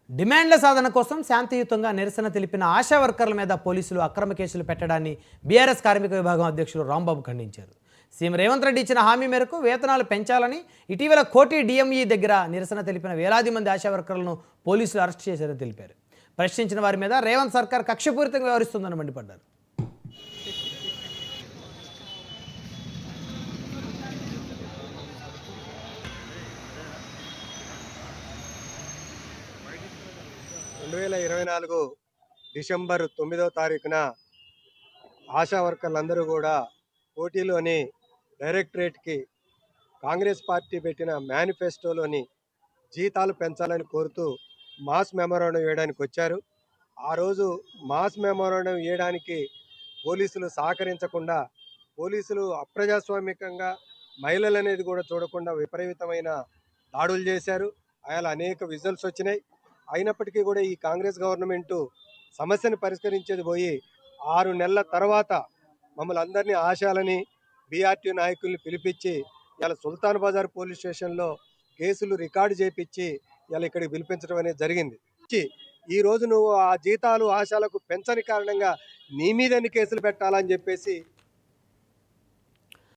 డిమాండ్ల సాధన కోసం శాంతియుతంగా నిరసన తెలిపిన ఆశా వర్కర్ల మీద పోలీసులు అక్రమ కేసులు పెట్టడాన్ని బీఆర్ఎస్ కార్మిక విభాగం అధ్యక్షులు రాంబాబు ఖండించారు. సీఎం రేవంత్ రెడ్డి ఇచ్చిన హామీ మేరకు వేతనాలు పెంచాలని ఇటీవల కోటి డిఎంఈ దగ్గర నిరసన తెలిపిన వేలాది మంది ఆశా వర్కర్లను పోలీసులు అరెస్ట్ చేశారని తెలిపారు. ప్రశ్నించిన వారి మీద రేవంత్ సర్కార్ కక్షపూరితంగా వ్యవహరిస్తుందని మండిపడ్డారు. డిసెంబర్ 9వ తారీఖున ఆశా వర్కర్లందరూ కూడా కోటిలోని డైరెక్టరేట్కి కాంగ్రెస్ పార్టీ పెట్టిన మేనిఫెస్టోలోని జీతాలు పెంచాలని కోరుతూ మాస్ మెమోరాండం వేయడానికి వచ్చారు. ఆ రోజు మాస్ మెమోరాండం వేయడానికి పోలీసులు సహకరించకుండా, పోలీసులు అప్రజాస్వామికంగా మహిళలు అనేది కూడా చూడకుండా విపరీతమైన దాడులు చేశారు. అలా అనేక విజువల్స్ వచ్చినాయి. అయినప్పటికీ కూడా ఈ కాంగ్రెస్ గవర్నమెంటు సమస్యను పరిష్కరించేది పోయి 6 నెలల తర్వాత మమ్మల్ని అందరినీ ఆశాలని బీఆర్టీ నాయకుల్ని పిలిపించి ఇలా సుల్తాన్ బజార్ పోలీస్ స్టేషన్లో కేసులు రికార్డు చేపించి ఇలా ఇక్కడికి పిలిపించడం అనేది జరిగింది. ఈ రోజు నువ్వు ఆ జీతాలు ఆశాలకు పెంచని కారణంగా నీ మీద ఎన్ని కేసులు పెట్టాలని చెప్పేసి